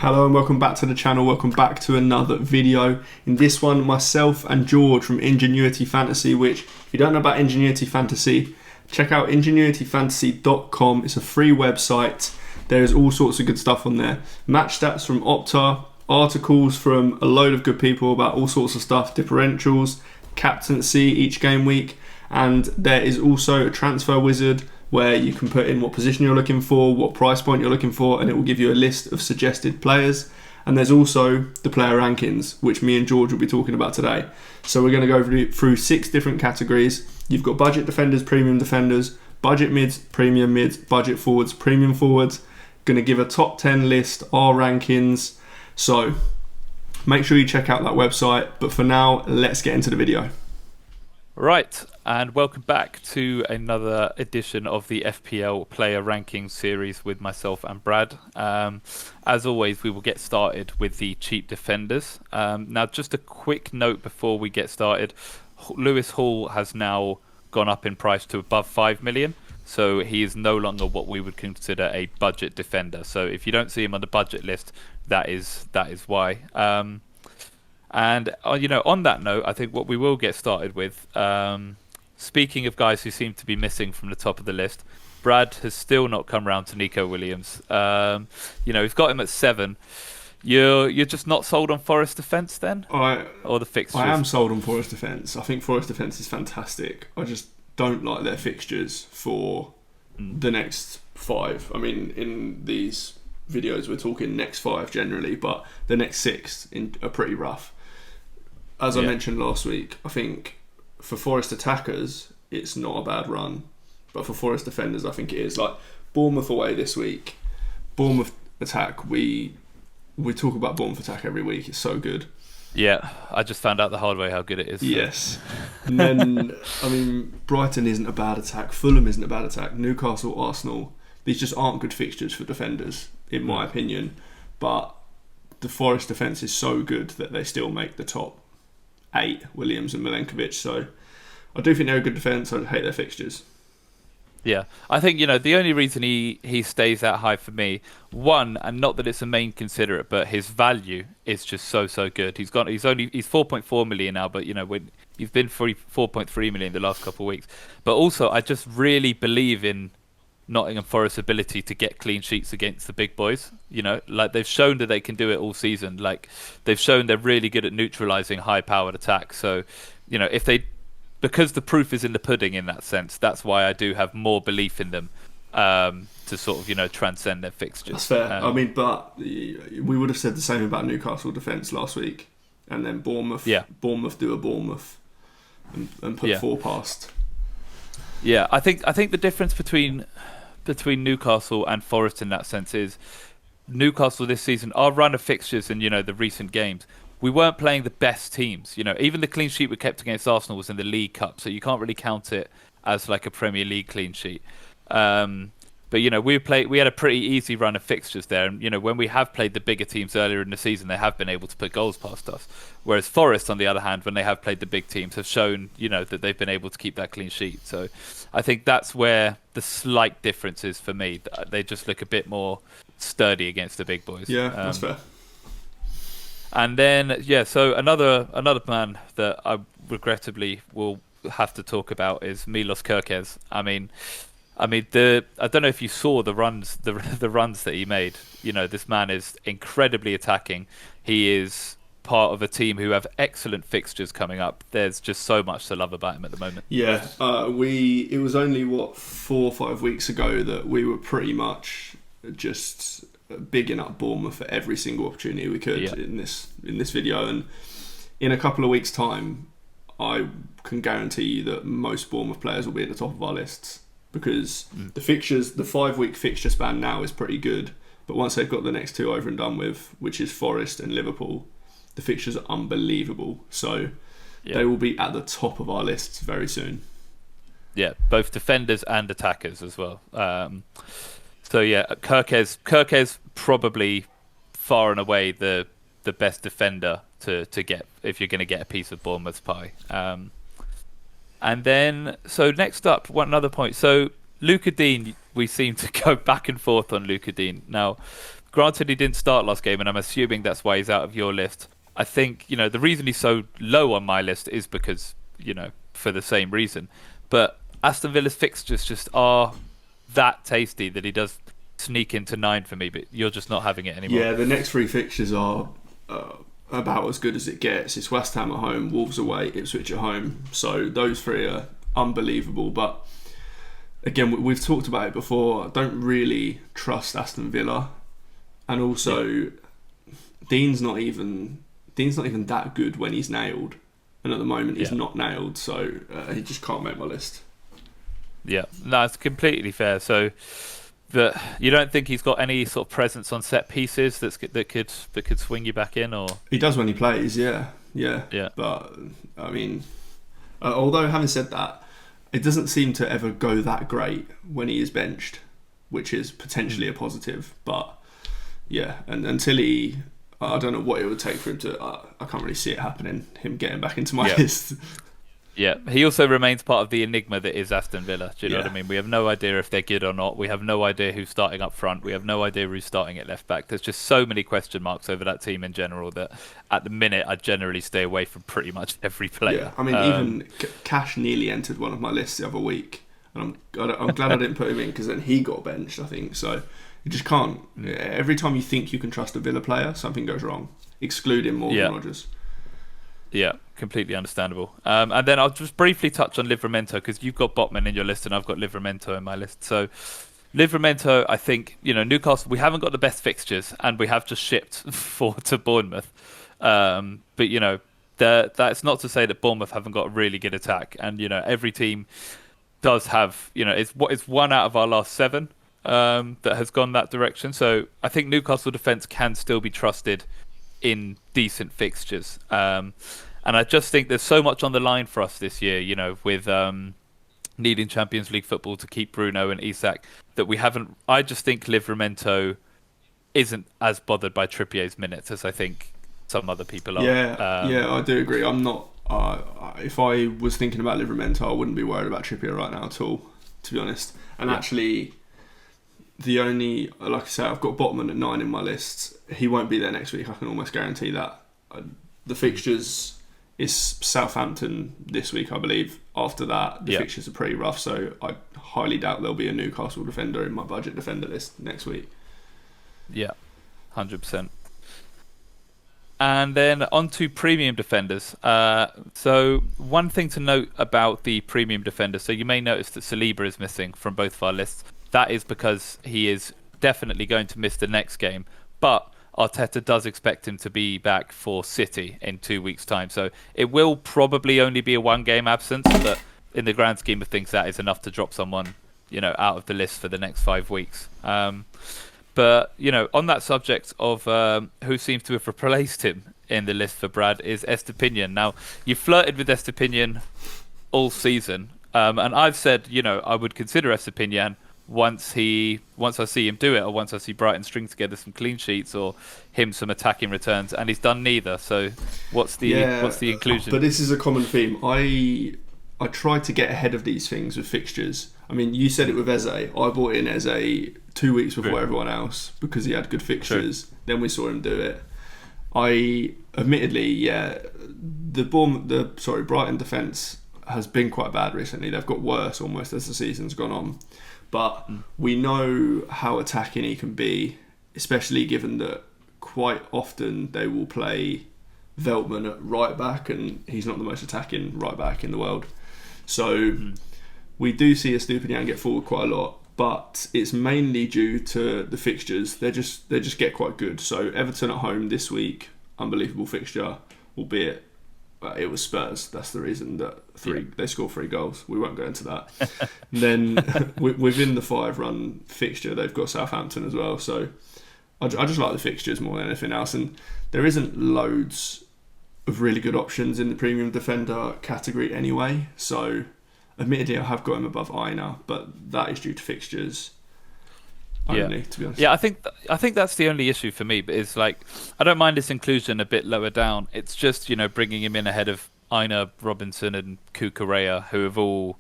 Hello and welcome back to the channel, welcome back to another video. In this one, myself and George from Ingenuity Fantasy, which if you don't know about Ingenuity Fantasy, check out ingenuityfantasy.com. It's a free website. There's all sorts of good stuff on there. Match stats from Opta, articles from a load of good people about all sorts of stuff, differentials, captaincy each game week, and there is also a transfer wizard where you can put in what position you're looking for, what price point you're looking for, and it will give you a list of suggested players. And there's also the player rankings, which me and George will be talking about today. So we're going to go through 6 different categories. You've got budget defenders, premium defenders, budget mids, premium mids, budget forwards, premium forwards. Going to give a top 10 list, our rankings. So make sure you check out that website. But for now, let's get into the video. Right, and welcome back to another edition of the FPL Player Rankings series with myself and Brad. As always, we will get started with the cheap defenders. Now, just a quick note before we get started. Lewis Hall has now gone up in price to above 5 million, so he is no longer what we would consider a budget defender. So if you don't see him on the budget list, that is why. And on that note, I think what we will get started with, speaking of guys who seem to be missing from the top of the list, Brad has still not come round to Nico Williams. We've got him at 7. You're just not sold on Forest defence then, or the fixtures? I am sold on Forest defence. I think Forest defence is fantastic. I just don't like their fixtures for the next 5. I mean, in these videos we're talking next 5 generally, but the next 6 are pretty rough. As I mentioned last week, I think for Forest attackers, it's not a bad run. But for Forest defenders, I think it is. Like Bournemouth away this week. Bournemouth attack, we talk about Bournemouth attack every week. It's so good. Yeah, I just found out the hard way how good it is. Yes. And then, I mean, Brighton isn't a bad attack. Fulham isn't a bad attack. Newcastle, Arsenal. These just aren't good fixtures for defenders, in my opinion. But the Forest defence is so good that they still make the top 8, Williams and Milenkovic. So I do think they're a good defence. I hate their fixtures. Yeah, I think the only reason he stays that high for me, one, and not that it's a main considerate, but his value is just so good. He's 4.4 million now, but when he's been 4.3 million the last couple of weeks. But also, I just really believe in Nottingham Forest's ability to get clean sheets against the big boys. Like they've shown that they can do it all season. Like they've shown they're really good at neutralising high-powered attacks. So, because the proof is in the pudding in that sense, that's why I do have more belief in them to sort of, transcend their fixtures. That's fair. But we would have said the same about Newcastle defence last week. And then Bournemouth do a Bournemouth and put 4 past. Yeah, I think the difference between Newcastle and Forest in that sense is Newcastle this season, our run of fixtures in the recent games, we weren't playing the best teams. Even the clean sheet we kept against Arsenal was in the League Cup, so you can't really count it as like a Premier League clean sheet. But we had a pretty easy run of fixtures there, and when we have played the bigger teams earlier in the season, they have been able to put goals past us. Whereas Forest, on the other hand, when they have played the big teams, have shown that they've been able to keep that clean sheet. So I think that's where the slight difference is for me. They just look a bit more sturdy against the big boys. Yeah, that's fair. And then so another man that I regrettably will have to talk about is Milos Kerkez. I mean, I don't know if you saw the runs that he made. This man is incredibly attacking. He is part of a team who have excellent fixtures coming up. There's just so much to love about him at the moment. Yeah, it was only 4 or 5 weeks ago that we were pretty much just bigging up Bournemouth for every single opportunity we could in this video, and in a couple of weeks' time, I can guarantee you that most Bournemouth players will be at the top of our lists. Because the 5-week fixture span now is pretty good. But once they've got the next 2 over and done with, which is Forest and Liverpool, the fixtures are unbelievable. So they will be at the top of our lists very soon. Yeah, both defenders and attackers as well. Kerkez probably far and away the best defender to get if you're going to get a piece of Bournemouth's pie. And then, so next up, one another point. So Luca Dean, we seem to go back and forth on Luca Dean. Now, granted he didn't start last game, and I'm assuming that's why he's out of your list. I think, the reason he's so low on my list is because, for the same reason. But Aston Villa's fixtures just are that tasty that he does sneak into 9 for me, but you're just not having it anymore. Yeah, the next 3 fixtures are about as good as it gets. It's West Ham at home, Wolves away, Ipswich at home. So those 3 are unbelievable. But again, we've talked about it before. I don't really trust Aston Villa. And also, Dean's not even that good when he's nailed, and at the moment he's not nailed, so he just can't make my list. Yeah, no, it's completely fair. So, but you don't think he's got any sort of presence on set pieces that could swing you back in, or he does when he plays, yeah. But I mean, although having said that, it doesn't seem to ever go that great when he is benched, which is potentially a positive. But yeah, and until he. I don't know what it would take for him to. I can't really see it happening. Him getting back into my list. Yeah, he also remains part of the enigma that is Aston Villa. Do you know what I mean? We have no idea if they're good or not. We have no idea who's starting up front. We have no idea who's starting at left back. There's just so many question marks over that team in general that at the minute I generally stay away from pretty much every player. Yeah, I mean, even Cash nearly entered one of my lists the other week, and I'm glad I didn't put him in because then he got benched, I think. So you just can't. Every time you think you can trust a Villa player, something goes wrong, excluding Morgan Rogers. Yeah, completely understandable. And then I'll just briefly touch on Livramento because you've got Botman in your list and I've got Livramento in my list. So Livramento, I think, Newcastle, we haven't got the best fixtures and we have just shipped 4 to Bournemouth. But, that's not to say that Bournemouth haven't got a really good attack. And, every team does have, it's 1 out of our last 7 that has gone that direction. So I think Newcastle defence can still be trusted in decent fixtures. And I just think there's so much on the line for us this year, with needing Champions League football to keep Bruno and Isak, that we haven't. I just think Livramento isn't as bothered by Trippier's minutes as I think some other people are. Yeah, I do agree. I'm not. If I was thinking about Livramento, I wouldn't be worried about Trippier right now at all, to be honest. And actually, the only, like I say, I've got Botman at 9 in my list. He won't be there next week. I can almost guarantee that. The fixtures is Southampton this week, I believe. After that, the fixtures are pretty rough, so I highly doubt there'll be a Newcastle defender in my budget defender list next week. Yeah, 100%. And then on to premium defenders. So one thing to note about the premium defenders, so you may notice that Saliba is missing from both of our lists. That is because he is definitely going to miss the next game, but Arteta does expect him to be back for City in 2 weeks' time. So it will probably only be a 1-game absence, but in the grand scheme of things, that is enough to drop someone, out of the list for the next 5 weeks. But, on that subject of who seems to have replaced him in the list for Brad is Estepinian. Now, you flirted with Estepinian all season, and I've said, I would consider Estepinian once I see him do it, or once I see Brighton string together some clean sheets or him some attacking returns, and he's done neither. So what's the inclusion? But this is a common theme. I try to get ahead of these things with fixtures. I mean, you said it with Eze. I bought in Eze 2 weeks before everyone else because he had good fixtures. Then we saw him do it. Admittedly, the Brighton defence has been quite bad recently. They've got worse almost as the season's gone on. But we know how attacking he can be, especially given that quite often they will play Veltman at right back, and he's not the most attacking right back in the world. So we do see Estepinian get forward quite a lot, but it's mainly due to the fixtures. They just get quite good. So Everton at home this week, unbelievable fixture, albeit it was Spurs. That's the reason that they scored 3 goals. We won't go into that. And then within the 5-run fixture, they've got Southampton as well. So I just like the fixtures more than anything else. And there isn't loads of really good options in the premium defender category anyway. So admittedly, I have got him above Aina, but that is due to fixtures. Only, to be honest. Yeah, I think that's the only issue for me. But it's like I don't mind this inclusion a bit lower down. It's just bringing him in ahead of Aina, Robinson, and Cucurella, who have all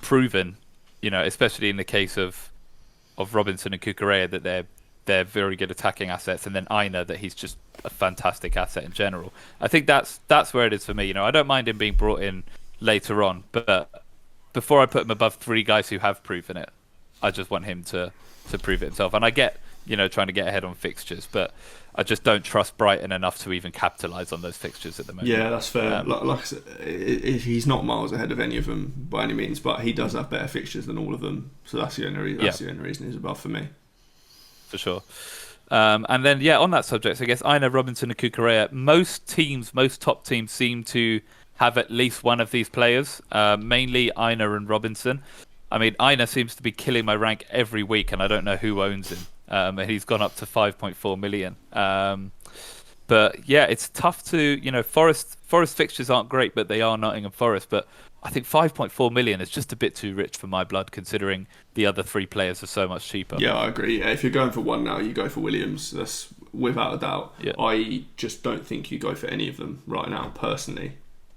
proven, especially in the case of Robinson and Cucurella, that they're very good attacking assets, and then Aina that he's just a fantastic asset in general. I think that's where it is for me. You know, I don't mind him being brought in later on, but before I put him above three guys who have proven it, I just want him to prove it himself. And I get, you know, trying to get ahead on fixtures, but I just don't trust Brighton enough to even capitalise on those fixtures at the moment. Yeah, that's fair. Like I said, he's not miles ahead of any of them by any means, but he does have better fixtures than all of them. So that's the only reason he's above for me. For sure. And then, on that subject, I guess Aina, Robinson and Kukurea, most top teams seem to have at least one of these players, mainly Aina and Robinson. I mean, Aina seems to be killing my rank every week, and I don't know who owns him. And he's gone up to 5.4 million. But yeah, it's tough to, you know, Forest fixtures aren't great, but they are Nottingham Forest. But I think 5.4 million is just a bit too rich for my blood, considering the other three players are so much cheaper. Yeah, I agree. If you're going for one now, you go for Williams. That's without a doubt. Yeah. I just don't think you go for any of them right now, personally.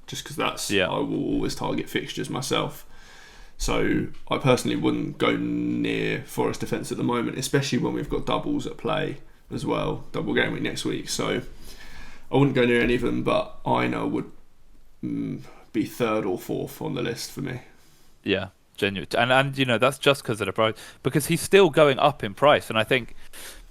Just because I will always target fixtures myself. So I personally wouldn't go near Forest defence at the moment, especially when we've got doubles at play as well, double game week next week. So I wouldn't go near any of them, but Aina would be third or fourth on the list for me. Yeah, genuine. And you know, that's just because of the price, because he's still going up in price. And I think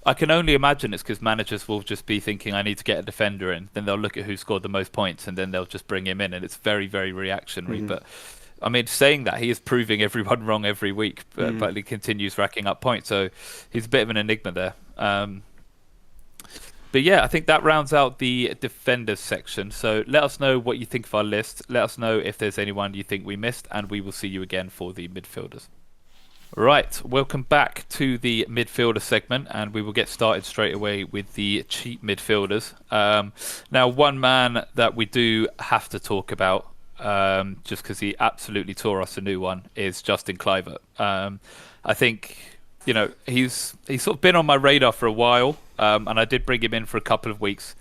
I can only imagine it's because managers will just be thinking, I need to get a defender in. Then they'll look at who scored the most points, and then they'll just bring him in. And it's very, very reactionary. Mm-hmm. But I mean, saying that, he is proving everyone wrong every week, but he continues racking up points. So he's a bit of an enigma there. But yeah, I think that rounds out the defenders section. So let us know what you think of our list. Let us know if there's anyone you think we missed, and we will see you again for the midfielders. Right, welcome back to the midfielder segment, and we will get started straight away with the cheap midfielders. Now, one man that we do have to talk about, just because he absolutely tore us a new one, is Justin Kluivert. I think, you know, he's sort of been on my radar for a while, and I did bring him in for a couple of weeks,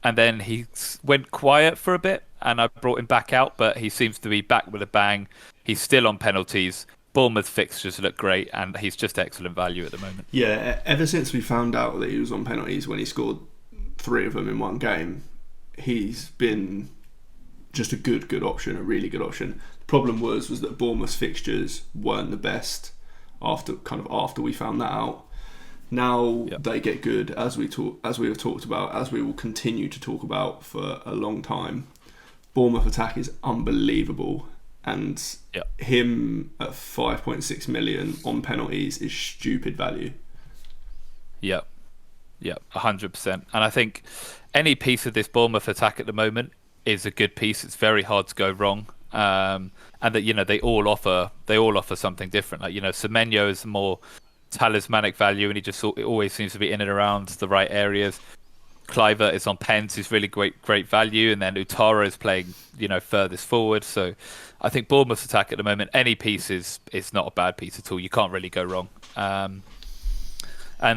and then he went quiet for a bit, and I brought him back out, but he seems to be back with a bang. He's still on penalties. Bournemouth fixtures look great, and he's just excellent value at the moment. Yeah, ever since we found out that he was on penalties when he scored 3 of them in one game, he's been just a good option, a really good option. The problem was that Bournemouth's fixtures weren't the best after we found that out. Now they get good, as we have talked about, as we will continue to talk about for a long time. Bournemouth attack is unbelievable, and him at 5.6 million on penalties is stupid value. Yeah, 100%. And I think any piece of this Bournemouth attack at the moment is a good piece. It's very hard to go wrong, and that, you know, they all offer something different. Like, you know, Semenyo is more talismanic value, and he just always seems to be in and around the right areas. Kluivert is on pens, he's really great value, and then Utara is playing, you know, furthest forward. So I think Bournemouth's attack at the moment, any piece is not a bad piece at all. You can't really go wrong. And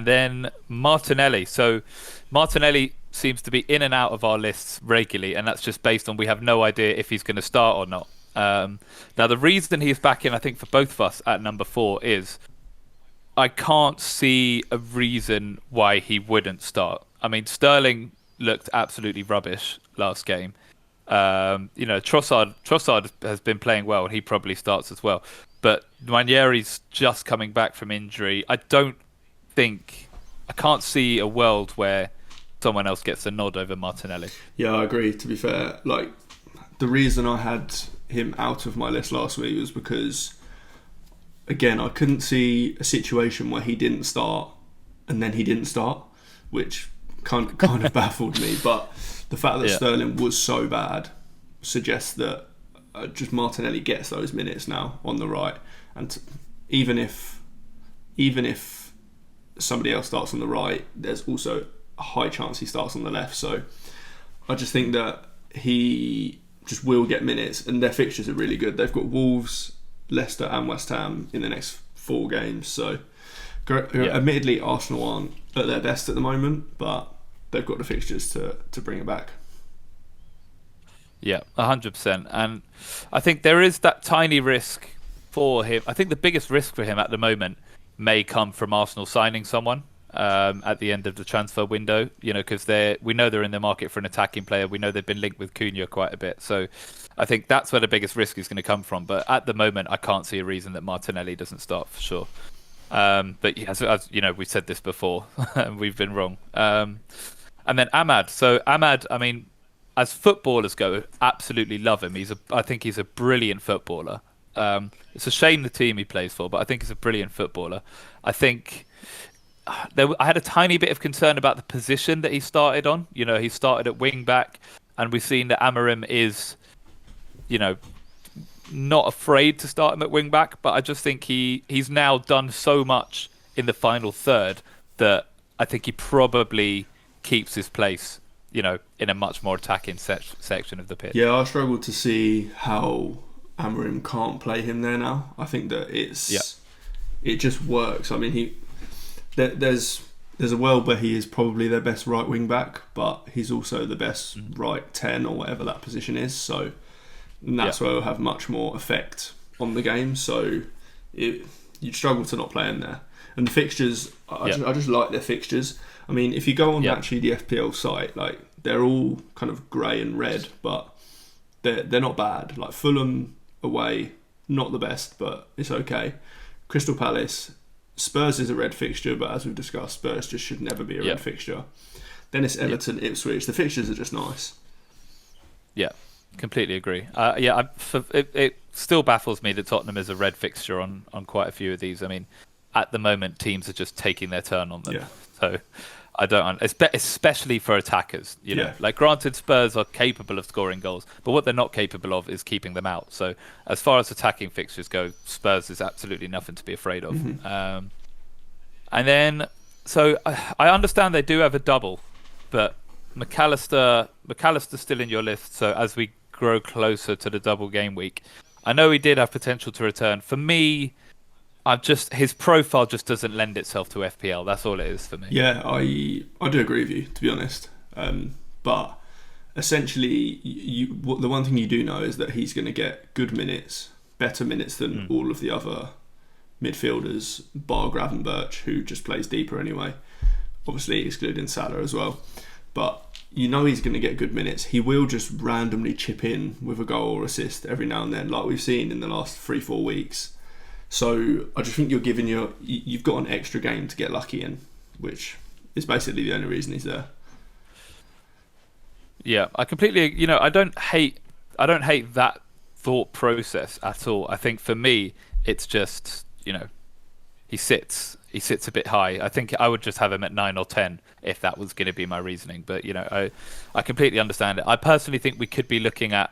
then Martinelli. So Martinelli seems to be in and out of our lists regularly, and that's just based on we have no idea if he's going to start or not. Now, the reason he's back in, I think, for both of us at number 4 is I can't see a reason why he wouldn't start. I mean, Sterling looked absolutely rubbish last game. You know, Trossard has been playing well, and he probably starts as well. But Nwaneri's just coming back from injury. I can't see a world where someone else gets a nod over Martinelli. Yeah, I agree, to be fair. Like, the reason I had him out of my list last week was because, again, I couldn't see a situation where he didn't start and then he didn't start, which kind of baffled me. But the fact that Sterling was so bad suggests that just Martinelli gets those minutes now on the right, and even if somebody else starts on the right, there's also a high chance he starts on the left. So I just think that he just will get minutes, and their fixtures are really good. They've got Wolves, Leicester and West Ham in the next 4 games. So admittedly, Arsenal aren't at their best at the moment, but they've got the fixtures to bring it back. Yeah, 100%. And I think there is that tiny risk for him. I think the biggest risk for him at the moment may come from Arsenal signing someone. at the end of the transfer window. Because we know they're in the market for an attacking player. We know they've been linked with Cunha quite a bit. So I think that's where the biggest risk is going to come from. But at the moment, I can't see a reason that Martinelli doesn't start for sure. But yeah, as we've said this before, and we've been wrong. And then Ahmad. So Ahmad, I mean, as footballers go, absolutely love him. I think he's a brilliant footballer. It's a shame the team he plays for, but I think he's a brilliant footballer. I think I had a tiny bit of concern about the position that he started on. He started at wing back, and we've seen that Amorim is, not afraid to start him at wing back. But I just think he's now done so much in the final third that I think he probably keeps his place, in a much more attacking section of the pitch. Yeah, I struggle to see how Amorim can't play him there now. I think that it just works. I mean, there's a world where he is probably their best right wing back, but he's also the best right 10 or whatever that position is. So that's where he'll have much more effect on the game. So you'd struggle to not play him there. And the fixtures, I just like their fixtures. I mean, if you go on actually the FPL site, like they're all kind of grey and red, but they're not bad. Like Fulham away, not the best, but it's okay. Crystal Palace, Spurs is a red fixture, but as we've discussed, Spurs just should never be a red fixture. Then it's Everton, Ipswich. The fixtures are just nice. Yeah, completely agree. It still baffles me that Tottenham is a red fixture on quite a few of these. I mean, at the moment, teams are just taking their turn on them. Yeah. So I don't, especially for attackers. Like granted, Spurs are capable of scoring goals, but what they're not capable of is keeping them out. So as far as attacking fixtures go, Spurs is absolutely nothing to be afraid of. And then, so I understand they do have a double, but McAllister's still in your list. So as we grow closer to the double game week, I know he did have potential to return. For me, his profile just doesn't lend itself to FPL. That's all it is for me. Yeah, I do agree with you, to be honest. But essentially, the one thing you do know is that he's going to get good minutes, better minutes than all of the other midfielders, bar Gravenberch, who just plays deeper anyway. Obviously, excluding Salah as well. But he's going to get good minutes. He will just randomly chip in with a goal or assist every now and then, like we've seen in the last 3-4 weeks. So I just think you've got an extra game to get lucky in, which is basically the only reason he's there. Yeah, I completely. I don't hate that thought process at all. I think for me, it's just he sits a bit high. I think I would just have him at 9 or 10 if that was going to be my reasoning. But I completely understand it. I personally think we could be looking at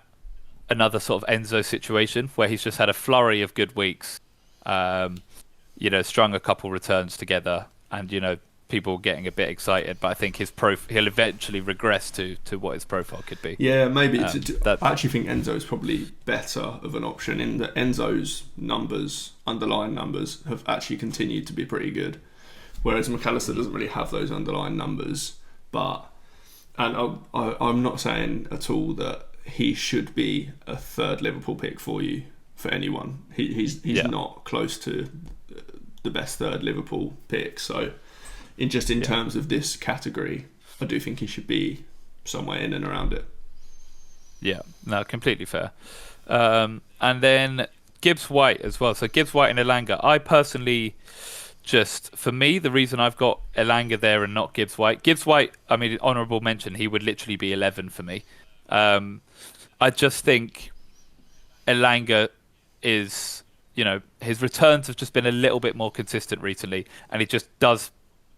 another sort of Enzo situation where he's just had a flurry of good weeks. Strung a couple returns together, and people getting a bit excited. But I think he'll eventually regress to what his profile could be. Yeah, maybe. I actually think Enzo is probably better of an option in that Enzo's underlying numbers, have actually continued to be pretty good, whereas McAllister doesn't really have those underlying numbers. And I'm not saying at all that he should be a third Liverpool pick for you. For anyone, he's not close to the best third Liverpool pick. So, in terms of this category, I do think he should be somewhere in and around it. Yeah, no, completely fair. And then Gibbs White as well. So Gibbs White and Elanga. I personally, for me, the reason I've got Elanga there and not Gibbs White. Gibbs White, I mean, honourable mention. He would literally be 11 for me. I just think Elanga is, his returns have just been a little bit more consistent recently, and he just does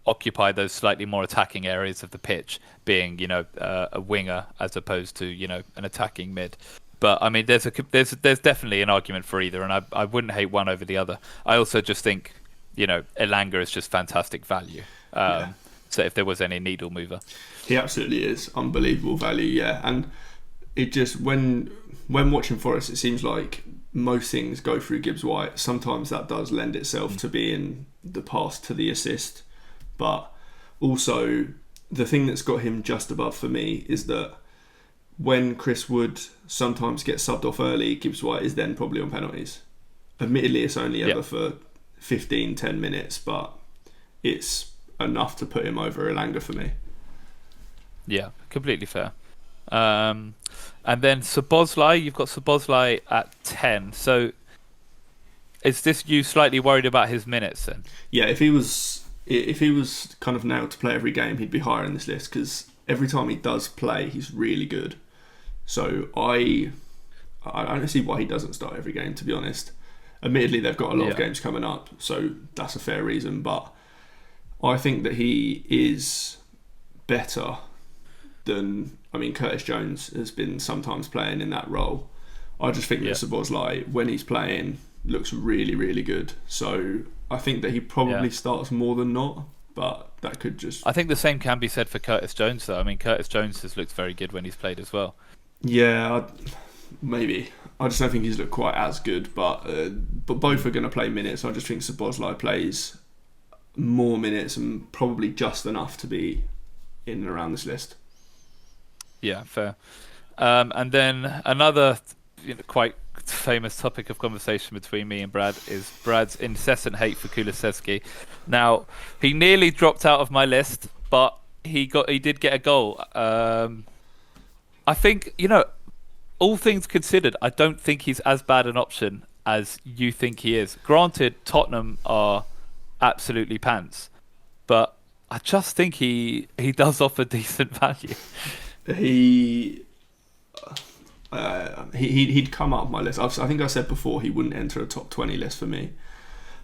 occupy those slightly more attacking areas of the pitch, being, a winger as opposed to, an attacking mid. But I mean, there's definitely an argument for either, and I wouldn't hate one over the other. I also just think, Elanga is just fantastic value. So if there was any needle mover, he absolutely is unbelievable value. Yeah, and it just when watching Forest, it seems like most things go through Gibbs White. Sometimes that does lend itself to being the pass to the assist, but also the thing that's got him just above for me is that when Chris Wood sometimes gets subbed off early, Gibbs White is then probably on penalties. Admittedly, it's only ever for 10 minutes, but it's enough to put him over Elanga for me. Yeah, completely fair. And then Szoboszlai, you've got Szoboszlai at 10. So is this you slightly worried about his minutes then? Yeah, if he was kind of nailed to play every game, he'd be higher in this list because every time he does play, he's really good. So I don't see why he doesn't start every game, to be honest. Admittedly, they've got a lot of games coming up, so that's a fair reason. But I think that he is better than... I mean, Curtis Jones has been sometimes playing in that role. I just think that Szoboszlai, when he's playing, looks really, really good. So I think that he probably starts more than not, but that could just... I think the same can be said for Curtis Jones, though. I mean, Curtis Jones has looked very good when he's played as well. Yeah, maybe. I just don't think he's looked quite as good, but both are going to play minutes. I just think Szoboszlai plays more minutes and probably just enough to be in and around this list. Yeah, fair. And then another quite famous topic of conversation between me and Brad is Brad's incessant hate for Kulusevski. Now, he nearly dropped out of my list, but he did get a goal. I think, all things considered, I don't think he's as bad an option as you think he is. Granted, Tottenham are absolutely pants, but I just think he does offer decent value. He'd come up my list. I think I said before he wouldn't enter a top 20 list for me.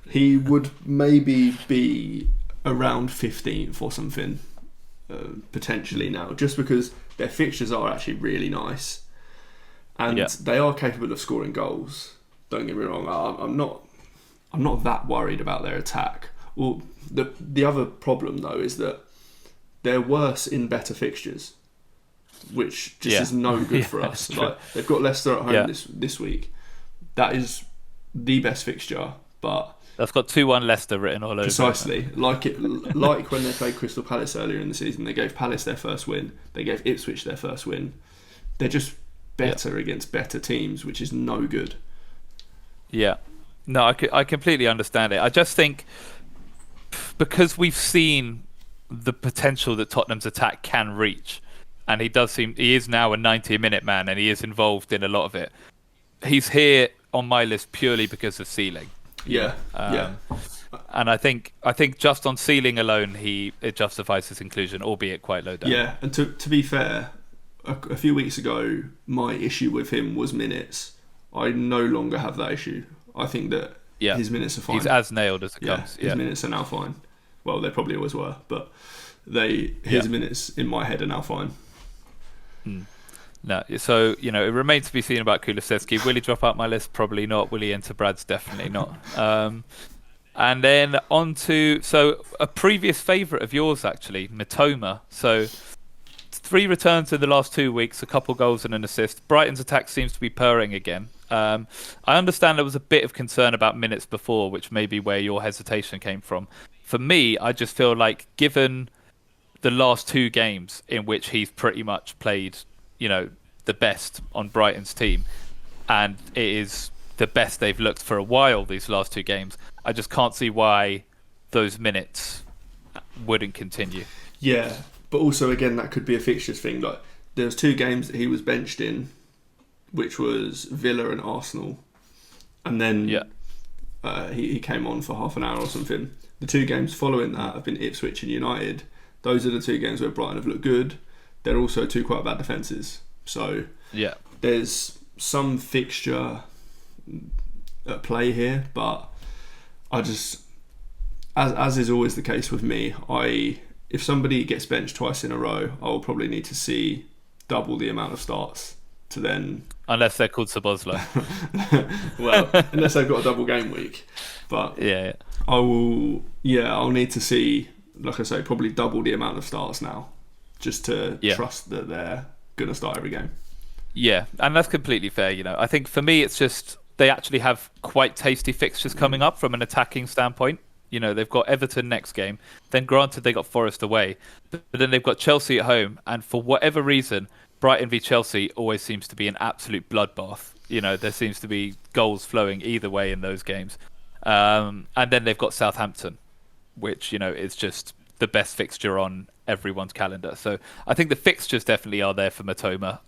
He would maybe be around 15th or something, potentially now, just because their fixtures are actually really nice. And they are capable of scoring goals. Don't get me wrong. I'm not that worried about their attack. Well, the other problem though is that they're worse in better fixtures, which just is no good for us. Like, they've got Leicester at home this week. That is the best fixture, but that's got 2-1 Leicester written all over. Precisely, like when they played Crystal Palace earlier in the season, they gave Palace their first win. They gave Ipswich their first win. They're just better against better teams, which is no good. Yeah. No, I completely understand it. I just think because we've seen the potential that Tottenham's attack can reach, and he is now a 90-minute man, and he is involved in a lot of it. He's here on my list purely because of ceiling. Yeah. And I think just on ceiling alone, it justifies his inclusion, albeit quite low down. Yeah, and to be fair, a few weeks ago, my issue with him was minutes. I no longer have that issue. I think that his minutes are fine. He's as nailed as it comes. His minutes are now fine. Well, they probably always were, but his minutes in my head are now fine. No, so it remains to be seen about Kulusevski. Will he drop out my list? Probably not. Will he enter Brad's? Definitely not. And then on to a previous favourite of yours actually, Mitoma. So 3 returns in the last 2 weeks, a couple goals and an assist. Brighton's attack seems to be purring again. I understand there was a bit of concern about minutes before, which may be where your hesitation came from. For me, I just feel like given the last 2 games in which he's pretty much played, the best on Brighton's team, and it is the best they've looked for a while these last 2 games, I just can't see why those minutes wouldn't continue. Yeah, but also again that could be a fixtures thing. Like there was 2 games that he was benched in, which was Villa and Arsenal, and then he came on for half an hour or something. The 2 games following that have been Ipswich and United. Those are the 2 games where Brighton have looked good. They're also 2 quite bad defences. So there's some fixture at play here, but I just, as is always the case with me, if somebody gets benched twice in a row, I'll probably need to see double the amount of starts to then... Unless they're called Szoboszlai. Well, unless they've got a double game week. But I'll need to see, like I say, probably double the amount of starts now, just to trust that they're going to start every game. Yeah, and that's completely fair. I think for me, it's just they actually have quite tasty fixtures coming up from an attacking standpoint. They've got Everton next game. Then granted, they got Forest away, but then they've got Chelsea at home. And for whatever reason, Brighton v Chelsea always seems to be an absolute bloodbath. There seems to be goals flowing either way in those games. And then they've got Southampton, which, is just the best fixture on everyone's calendar. So I think the fixtures definitely are there for Matoma,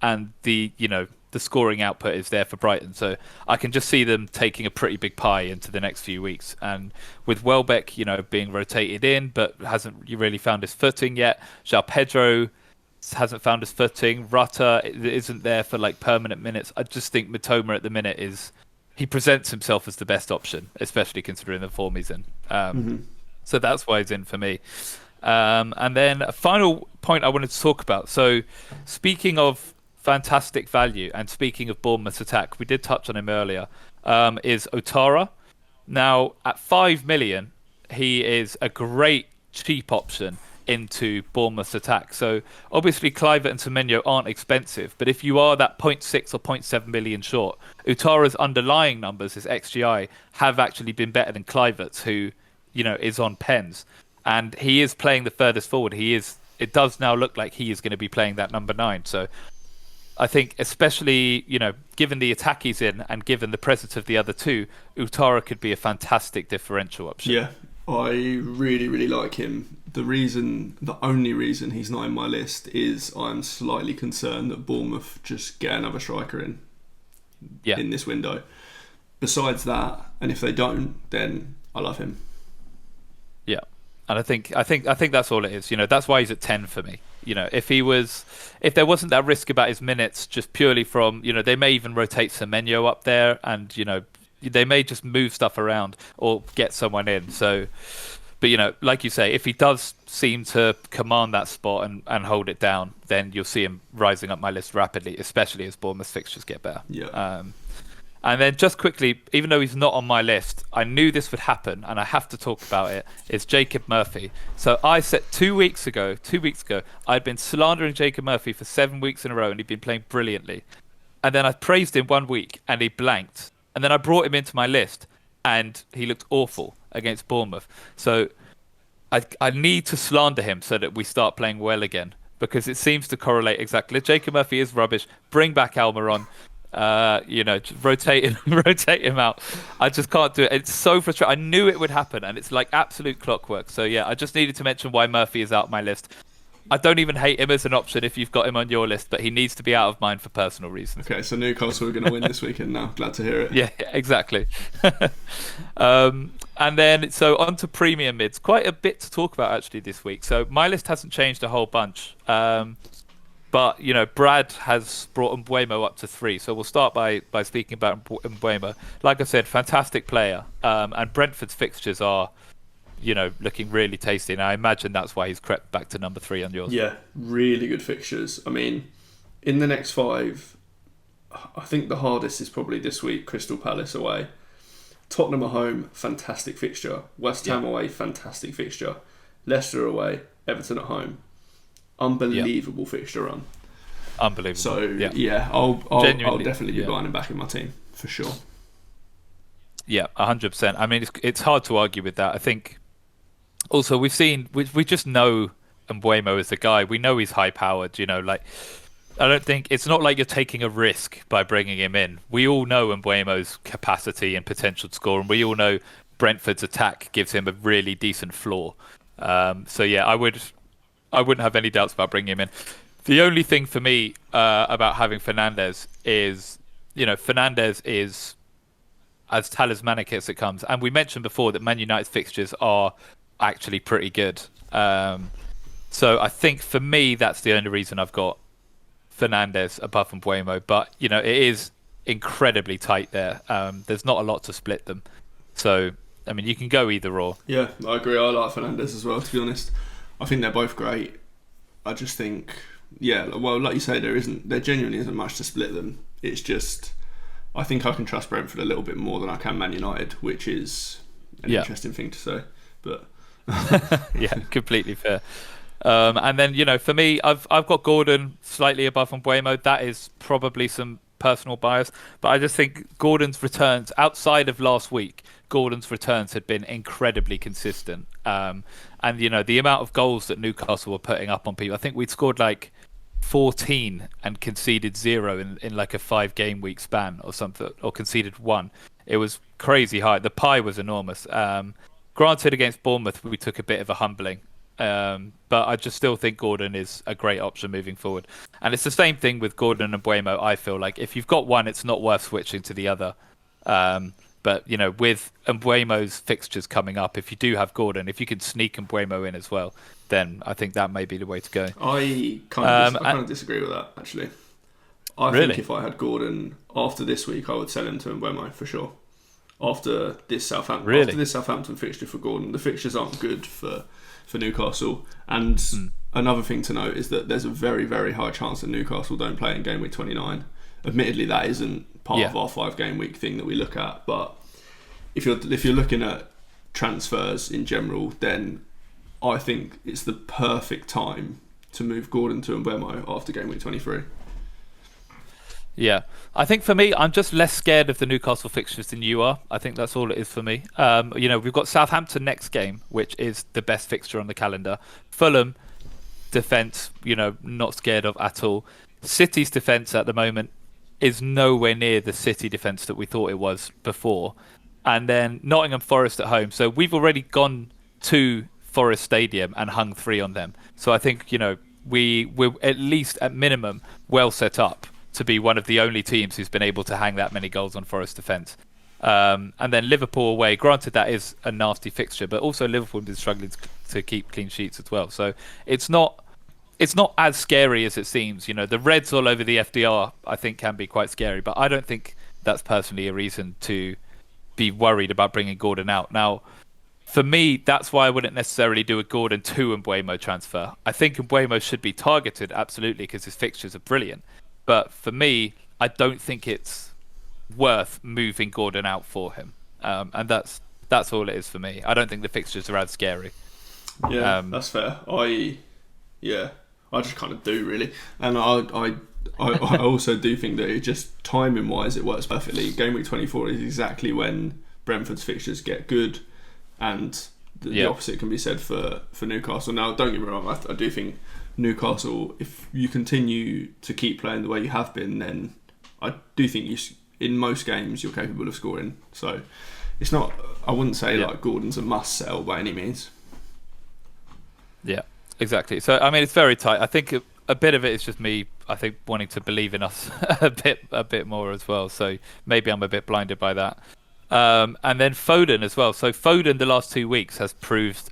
and the scoring output is there for Brighton. So I can just see them taking a pretty big pie into the next few weeks. And with Welbeck, being rotated in, but hasn't really found his footing yet. João Pedro hasn't found his footing. Rutter isn't there for like permanent minutes. I just think Matoma at the minute he presents himself as the best option, especially considering the form he's in. So that's why he's in for me. And then a final point I wanted to talk about. So speaking of fantastic value and speaking of Bournemouth's attack, we did touch on him earlier, is Otara. Now, at 5 million, he is a great cheap option into Bournemouth's attack. So obviously Kluivert and Semenyo aren't expensive, but if you are that 0.6 or 0.7 million short, Utara's underlying numbers, his XGI, have actually been better than Kluivert's, who is on pens, and he is playing the furthest forward. It does now look like he is going to be playing that number 9. So I think, especially given the attack he's in and given the presence of the other two, Utara could be a fantastic differential option. Yeah, I really, really like him. The only reason he's not in my list is I'm slightly concerned that Bournemouth just get another striker in this window. Besides that, and if they don't, then I love him. Yeah, and I think that's all it is. That's why he's at 10 for me. If there wasn't that risk about his minutes, just purely from they may even rotate Semenyo up there, and they may just move stuff around or get someone in. So, but like you say, if he does seem to command that spot and hold it down, then you'll see him rising up my list rapidly, especially as Bournemouth fixtures get better. Yeah. And then just quickly, even though he's not on my list, I knew this would happen, and I have to talk about it, is Jacob Murphy. So I said 2 weeks ago, I'd been slandering Jacob Murphy for 7 weeks in a row, and he'd been playing brilliantly. And then I praised him 1 week, and he blanked. And then I brought him into my list, and he looked awful against Bournemouth. So I need to slander him so that we start playing well again, because it seems to correlate exactly. Jacob Murphy is rubbish. Bring back Almiron. Just rotate him out. I just can't do it. It's so frustrating. I knew it would happen, and it's like absolute clockwork. So yeah, I just needed to mention why Murphy is out my list. I don't even hate him as an option if you've got him on your list, but he needs to be out of mine for personal reasons. Okay, so Newcastle are going to win this weekend now. Glad to hear it. Yeah, exactly. And then, so on to premium mids. Quite a bit to talk about actually this week. So my list hasn't changed a whole bunch. But, Brad has brought Mbeumo up to 3. So we'll start by speaking about Mbeumo. Like I said, fantastic player. And Brentford's fixtures are, looking really tasty. And I imagine that's why he's crept back to number 3 on yours. Yeah, really good fixtures. I mean, in the next 5, I think the hardest is probably this week, Crystal Palace away. Tottenham at home, fantastic fixture. West Ham away, fantastic fixture. Leicester away, Everton at home. Unbelievable fixture run. Unbelievable. So I'll definitely be buying him back in my team for sure. Yeah, 100%. I mean, it's hard to argue with that. I think also we just know Mbeumo is the guy. We know he's high powered. I don't think it's not like you're taking a risk by bringing him in. We all know Mbeumo's capacity and potential to score, and we all know Brentford's attack gives him a really decent floor. So yeah, I wouldn't have any doubts about bringing him in. The only thing for me about having Fernandes is, Fernandes is as talismanic as it comes. And we mentioned before that Man United's fixtures are actually pretty good. So I think for me, that's the only reason I've got Fernandes above Mbeumo. But, it is incredibly tight there. There's not a lot to split them. So, I mean, you can go either or. Yeah, I agree. I like Fernandes as well, to be honest. I think they're both great. I just think, like you say, there genuinely isn't much to split them. It's just, I think I can trust Brentford a little bit more than I can Man United, which is an interesting thing to say. But yeah, completely fair. And then, for me, I've got Gordon slightly above Mbeumo. That is probably some personal bias, but I just think Gordon's returns outside of last week, Gordon's returns had been incredibly consistent. And the amount of goals that Newcastle were putting up on people, I think we'd scored like 14 and conceded 0 in like a 5-game week span or something, or conceded 1. It was crazy high. The pie was enormous. Granted, against Bournemouth, we took a bit of a humbling. But I just still think Gordon is a great option moving forward. And it's the same thing with Gordon and Buemo. I feel like if you've got one, it's not worth switching to the other. But, with Mbuemo's fixtures coming up, if you do have Gordon, if you can sneak Mbuemo in as well, then I think that may be the way to go. I kind of disagree with that, actually. I think if I had Gordon after this week, I would sell him to Mbuemo for sure. After this Southampton fixture for Gordon, the fixtures aren't good for Newcastle. And another thing to note is that there's a very, very high chance that Newcastle don't play in game week 29. Admittedly, that isn't part of our 5-game week thing that we look at. But if you're looking at transfers in general, then I think it's the perfect time to move Gordon to Mbuemo after game week 23. Yeah, I think for me, I'm just less scared of the Newcastle fixtures than you are. I think that's all it is for me. We've got Southampton next game, which is the best fixture on the calendar. Fulham defence, not scared of at all. City's defence at the moment is nowhere near the City defence that we thought it was before. And then Nottingham Forest at home. So we've already gone to Forest Stadium and hung 3 on them. So I think, we're at least at minimum well set up to be one of the only teams who's been able to hang that many goals on Forest defence. And then Liverpool away, granted that is a nasty fixture, but also Liverpool have been struggling to keep clean sheets as well. So it's not as scary as it seems. The Reds all over the FDR, I think, can be quite scary, but I don't think that's personally a reason to be worried about bringing Gordon out. Now, for me, that's why I wouldn't necessarily do a Gordon to Mbuemo transfer. I think Mbuemo should be targeted, absolutely, because his fixtures are brilliant. But for me, I don't think it's worth moving Gordon out for him. And that's all it is for me. I don't think the fixtures are as scary. Yeah, that's fair. I just kind of do, really. And I also do think that it just timing-wise, it works perfectly. Game week 24 is exactly when Brentford's fixtures get good, and the opposite can be said for Newcastle. Now, don't get me wrong, I do think Newcastle, if you continue to keep playing the way you have been, then I do think in most games you're capable of scoring. So it's not, I wouldn't say like Gordon's a must sell by any means. Yeah, exactly. So I mean, it's very tight. I think a bit of it is just me, I think, wanting to believe in us a bit more as well. So maybe I'm a bit blinded by that. And then Foden as well. So Foden the last 2 weeks has proved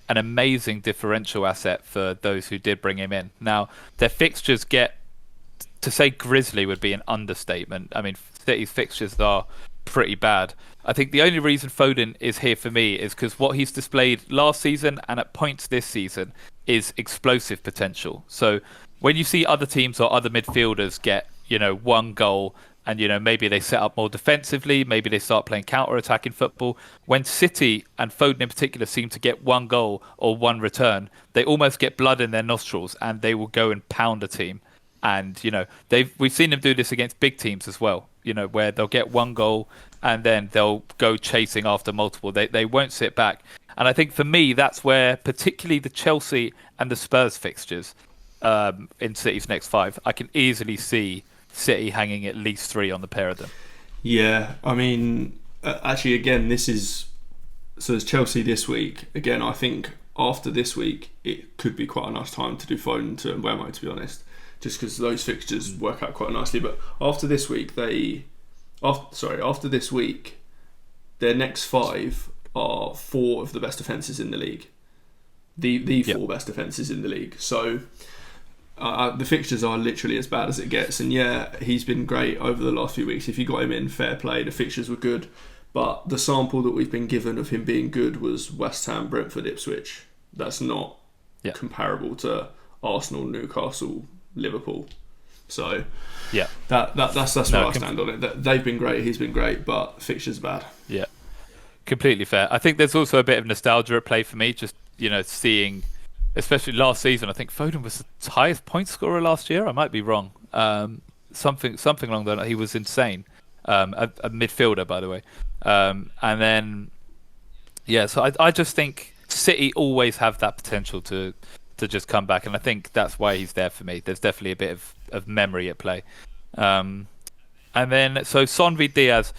an amazing differential asset for those who did bring him in. Now, their fixtures to say grisly would be an understatement. I mean, City's fixtures are pretty bad. I think the only reason Foden is here for me is because what he's displayed last season and at points this season is explosive potential. So when you see other teams or other midfielders get, 1 goal and, maybe they set up more defensively, maybe they start playing counter-attacking football. When City and Foden in particular seem to get 1 goal or 1 return, they almost get blood in their nostrils and they will go and pound a team. And, we've seen them do this against big teams as well, where they'll get 1 goal and then they'll go chasing after multiple. They won't sit back. And I think for me, that's where particularly the Chelsea and the Spurs fixtures in City's next 5, I can easily see City hanging at least 3 on the pair of them. Yeah, I mean, actually, again, there's Chelsea this week. Again, I think after this week, it could be quite a nice time to do Foden to Mbuemo, to be honest, just because those fixtures work out quite nicely. But after this week, their next 5 are 4 of the best defences in the league. The 4 best defences in the league. So the fixtures are literally as bad as it gets. And yeah, he's been great over the last few weeks. If you got him in, fair play. The fixtures were good. But the sample that we've been given of him being good was West Ham, Brentford, Ipswich. That's not comparable to Arsenal, Newcastle, Liverpool. So that's where I stand on it. They've been great, he's been great, but fixtures bad. Yeah, completely fair. I think there's also a bit of nostalgia at play for me, just seeing, especially last season. I think Foden was the highest point scorer last year. I might be wrong. Something along that. He was insane. A midfielder, by the way. And then so I just think City always have that potential to just come back, and I think that's why he's there for me. There's definitely a bit of memory at play. And then so Son v Diaz,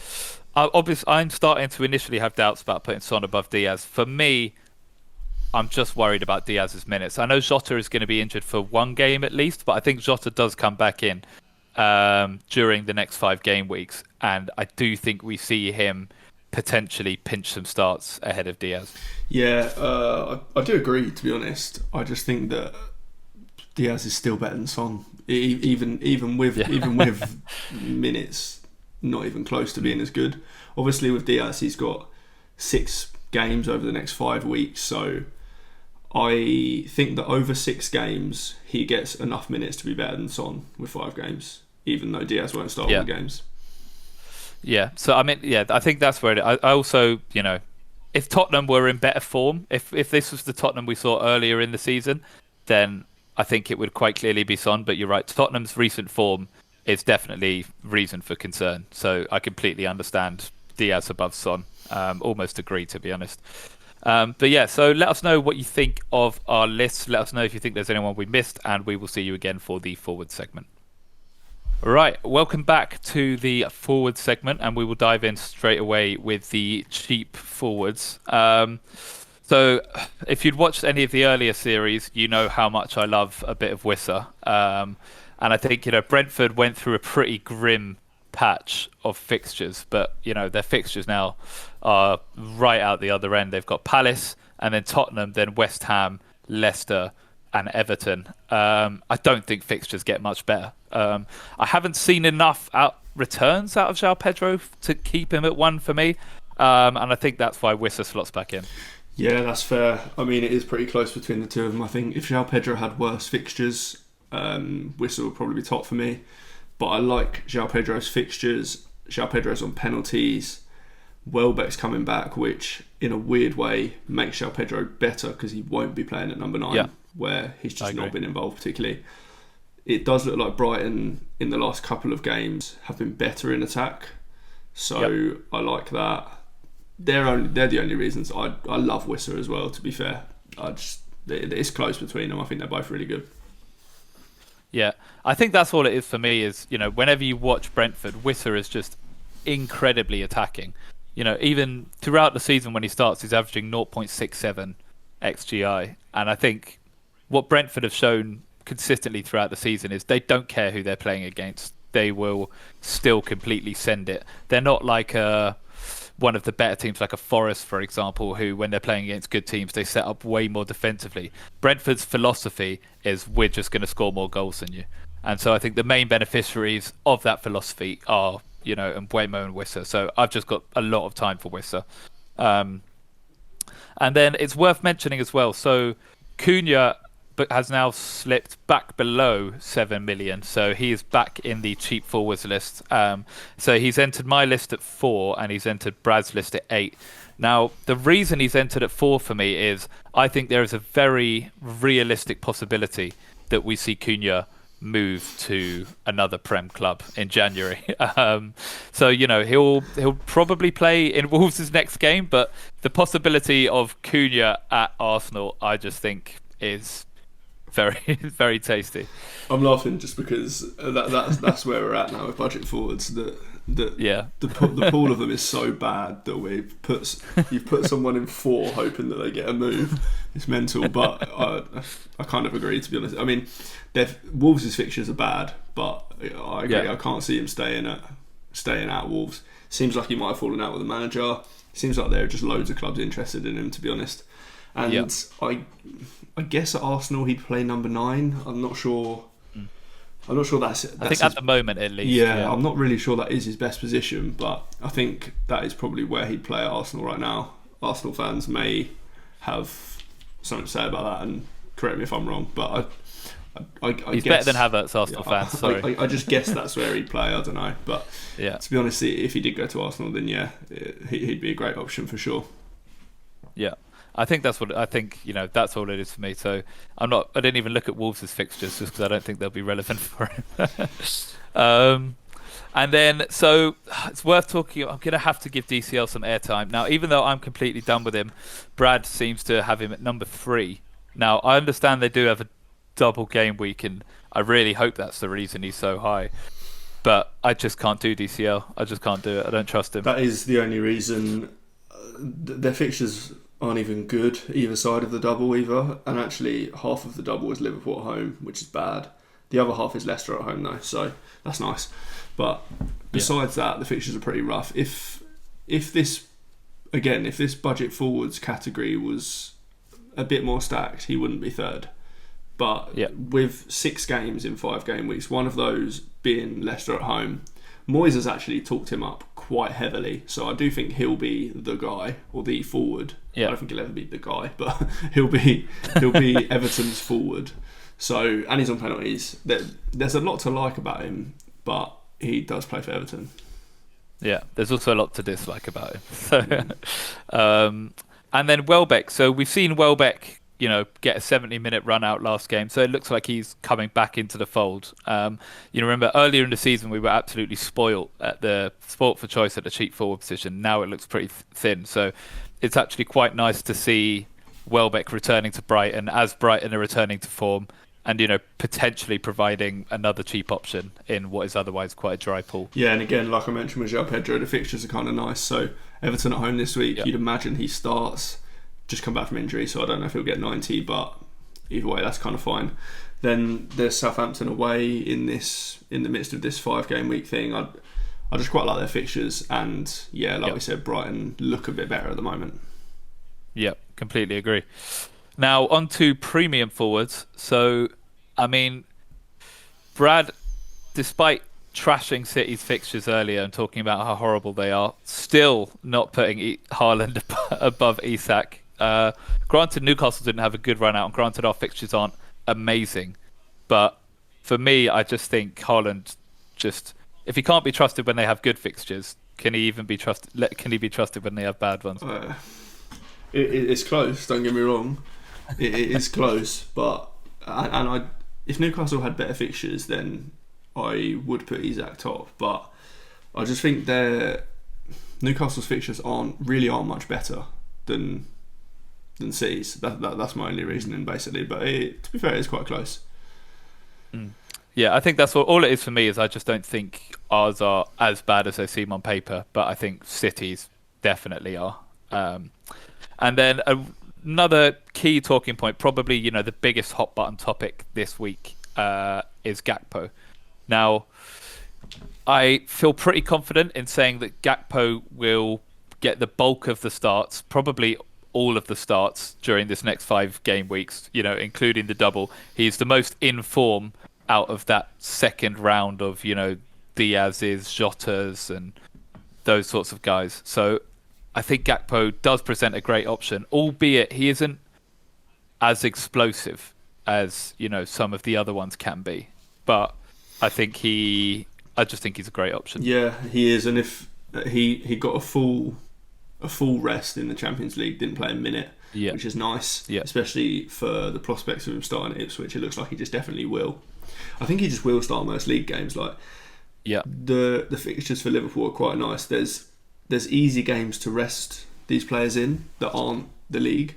obviously, I'm starting to initially have doubts about putting Son above Diaz. For me, I'm just worried about Diaz's minutes. I know Jota is going to be injured for one game at least, but I think Jota does come back in during the next 5 game weeks, and I do think we see him potentially pinch some starts ahead of Diaz. Yeah, I do agree. To be honest, I just think that Diaz is still better than Son, even with minutes not even close to being as good. Obviously, with Diaz, he's got 6 games over the next 5 weeks, so I think that over 6 games he gets enough minutes to be better than Son with 5 games, even though Diaz won't start all the games. Yeah, so I mean, yeah, I think that's where I also, if Tottenham were in better form, if this was the Tottenham we saw earlier in the season, then I think it would quite clearly be Son. But you're right, Tottenham's recent form is definitely reason for concern. So I completely understand Diaz above Son. Almost agree, to be honest. But yeah, so let us know what you think of our list. Let us know if you think there's anyone we missed, and we will see you again for the forward segment. Right, welcome back to the forward segment, and we will dive in straight away with the cheap forwards. So if you'd watched any of the earlier series, you know how much I love a bit of Wissa. And I think, Brentford went through a pretty grim patch of fixtures, but, their fixtures now are right out the other end. They've got Palace, and then Tottenham, then West Ham, Leicester, and Everton. I don't think fixtures get much better. I haven't seen enough returns out of João Pedro to keep him at 1 for me, and I think that's why Wissa slots back in. Yeah, that's fair. I mean, it is pretty close between the two of them. I think if João Pedro had worse fixtures, Wissa would probably be top for me. But I like João Pedro's fixtures. João Pedro's on penalties. Welbeck's coming back, which in a weird way makes João Pedro better because he won't be playing at number 9, where he's just not been involved particularly. It does look like Brighton in the last couple of games have been better in attack, so I like that. They're the only reasons. I love Wissa as well, to be fair. It's close between them. I think they're both really good. Yeah, I think that's all it is for me is, whenever you watch Brentford, Wissa is just incredibly attacking. Even throughout the season when he starts, he's averaging 0.67 XGI. And I think what Brentford have shown consistently throughout the season is they don't care who they're playing against. They will still completely send it. They're not like one of the better teams like a Forest, for example, who when they're playing against good teams, they set up way more defensively. Brentford's philosophy is we're just going to score more goals than you. And so I think the main beneficiaries of that philosophy are, Mbeumo and Wissa. So I've just got a lot of time for Wissa. And then it's worth mentioning as well. So Cunha has now slipped back below 7 million. So he is back in the cheap forwards list. So he's entered my list at 4 and he's entered Brad's list at 8. Now, the reason he's entered at 4 for me is I think there is a very realistic possibility that we see Cunha move to another Prem club in January. So, he'll probably play in Wolves' next game, but the possibility of Cunha at Arsenal, I just think is very, very tasty. I'm laughing just because that's where we're at now with budget forwards. The pool of them is so bad that you've put someone in 4 hoping that they get a move. It's mental, but I kind of agree, to be honest. I mean, Wolves' fixtures are bad, but I agree. I can't see him staying at Wolves. Seems like he might have fallen out with the manager. Seems like there are just loads of clubs interested in him, to be honest. And I guess at Arsenal he'd play number 9. I'm not sure. I'm not sure that's I think at the moment at least. Yeah, I'm not really sure that is his best position, but I think that is probably where he'd play at Arsenal right now. Arsenal fans may have something to say about that, and correct me if I'm wrong, but I he's guess, better than Havertz, Arsenal fans. Sorry, I just guess that's where he'd play. I don't know, but to be honest, if he did go to Arsenal, then he'd be a great option for sure. Yeah. I think that's what I think. That's all it is for me. So I didn't even look at Wolves' fixtures just because I don't think they'll be relevant for him. And then, so it's worth talking. I'm going to have to give DCL some airtime now. Even though I'm completely done with him, Brad seems to have him at number 3. Now I understand they do have a double game week, and I really hope that's the reason he's so high. but I just can't do DCL. I just can't do it. I don't trust him. That is the only reason. Their fixtures aren't even good either side of the double either, and actually half of the double is Liverpool at home, which is bad. The other half is Leicester at home though, so that's nice. But besides that, the fixtures are pretty rough. If this budget forwards category was a bit more stacked, he wouldn't be third. But with 6 games in 5 game weeks, one of those being Leicester at home, Moyes has actually talked him up quite heavily. So I do think he'll be the guy, or the forward. I don't think he'll ever be the guy, but he'll be Everton's forward. So, and he's on penalties. There's a lot to like about him, but he does play for Everton. Yeah, there's also a lot to dislike about him. So, and then Welbeck. So we've seen Welbeck, get a 70-minute run out last game. So it looks like he's coming back into the fold. Remember earlier in the season we were absolutely spoilt for choice at the cheap forward position. Now it looks pretty thin. So it's actually quite nice to see Welbeck returning to Brighton as Brighton are returning to form, and potentially providing another cheap option in what is otherwise quite a dry pool. Yeah, and again, like I mentioned with João Pedro, the fixtures are kind of nice. So Everton at home this week, you'd imagine he starts. Just come back from injury, so I don't know if he'll get 90, but either way, that's kind of fine. Then there's Southampton away in the midst of this 5 game week thing. I just quite like their fixtures, and we said, Brighton look a bit better at the moment. Yep, completely agree. Now, on to premium forwards. So, I mean, Brad, despite trashing City's fixtures earlier and talking about how horrible they are, still not putting Haaland above Isak. Granted, Newcastle didn't have a good run out, and granted, our fixtures aren't amazing. But for me, I just think Haaland, if he can't be trusted when they have good fixtures, can he be trusted when they have bad ones? It's close, don't get me wrong. It is close, but if Newcastle had better fixtures, then I would put Isak top. But I just think Newcastle's fixtures aren't much better than City's. That's my only reasoning, basically. But to be fair, it's quite close. Yeah, I think that's all it is for me. Is I just don't think ours are as bad as they seem on paper, but I think City's definitely are. And then another key talking point, probably the biggest hot button topic this week, is Gakpo. Now, I feel pretty confident in saying that Gakpo will get the bulk of the starts, probably all of the starts during this next 5 game weeks, including the double. He's the most in form out of that second round of, Diaz's, Jota's and those sorts of guys. So I think Gakpo does present a great option, albeit he isn't as explosive as, some of the other ones can be. But I just think he's a great option. Yeah, he is. And if he got a full rest in the Champions League, didn't play a minute, which is nice, especially for the prospects of him starting at Ipswich. It looks like he just definitely will. I think he just will start most league games. The fixtures for Liverpool are quite nice. There's easy games to rest these players in that aren't the league.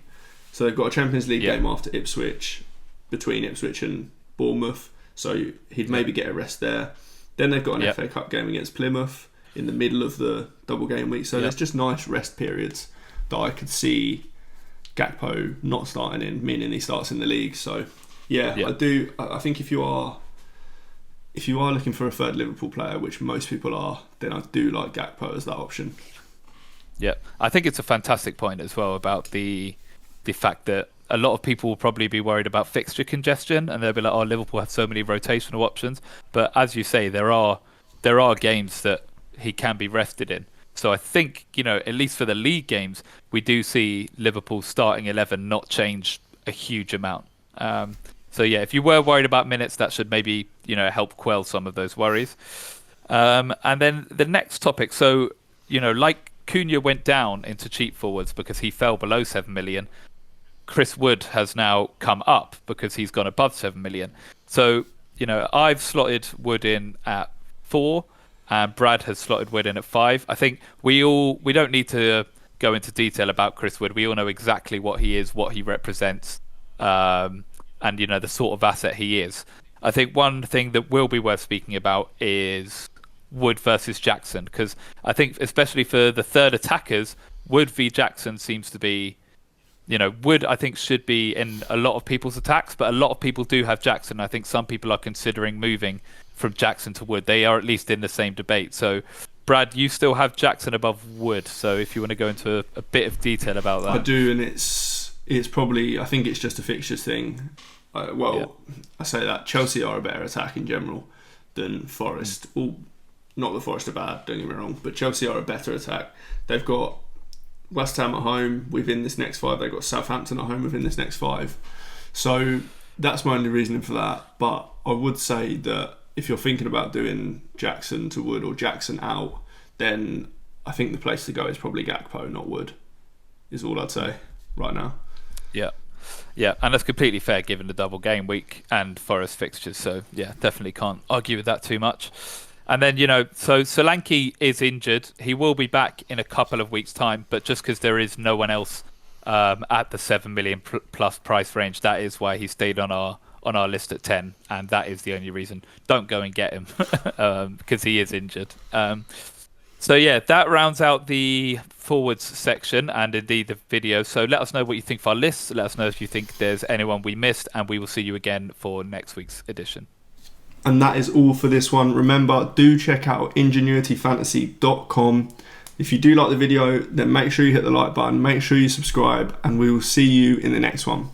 So they've got a Champions League game after Ipswich, between Ipswich and Bournemouth. So he'd maybe get a rest there. Then they've got an FA Cup game against Plymouth in the middle of the double game week. So there's just nice rest periods that I could see Gakpo not starting in, meaning he starts in the league. So I do. I think if you are looking for a third Liverpool player, which most people are, then I do like Gakpo as that option. Yeah, I think it's a fantastic point as well about the fact that a lot of people will probably be worried about fixture congestion, and they'll be like, "Oh, Liverpool have so many rotational options." But as you say, there are games that he can be rested in. So I think at least for the league games, we do see Liverpool's starting 11 not change a huge amount. So if you were worried about minutes, that should maybe help quell some of those worries. And then the next topic. So like Cunha went down into cheap forwards because he fell below 7 million. Chris Wood has now come up because he's gone above 7 million. So I've slotted Wood in at 4, and Brad has slotted Wood in at 5. I think we don't need to go into detail about Chris Wood. We all know exactly what he is, what he represents. And the sort of asset he is. I think one thing that will be worth speaking about is Wood versus Jackson, because I think especially for the third attackers, Wood v Jackson seems to be, Wood I think should be in a lot of people's attacks, but a lot of people do have Jackson. I think some people are considering moving from Jackson to Wood. They are at least in the same debate. So Brad, you still have Jackson above Wood, so if you want to go into a bit of detail about that. I do, and it's probably, I think it's just a fixtures thing. I say that Chelsea are a better attack in general than Forest. Not that Forest are bad, don't get me wrong, but Chelsea are a better attack. They've got West Ham at home within this next 5. They've got Southampton at home within this next 5. So that's my only reasoning for that. But I would say that if you're thinking about doing Jackson to Wood or Jackson out, then I think the place to go is probably Gakpo, not Wood, is all I'd say right now. Yeah, and that's completely fair given the double game week and Forest fixtures. So yeah, definitely can't argue with that too much. And then, so Solanke is injured. He will be back in a couple of weeks' time, but just because there is no one else at the 7 million plus price range, that is why he stayed on our list at 10, and that is the only reason. Don't go and get him because he is injured. So yeah, that rounds out the forwards section and indeed the video. So let us know what you think of our lists. Let us know if you think there's anyone we missed, and we will see you again for next week's edition. And that is all for this one. Remember, do check out ingenuityfantasy.com. If you do like the video, then make sure you hit the like button, make sure you subscribe, and we will see you in the next one.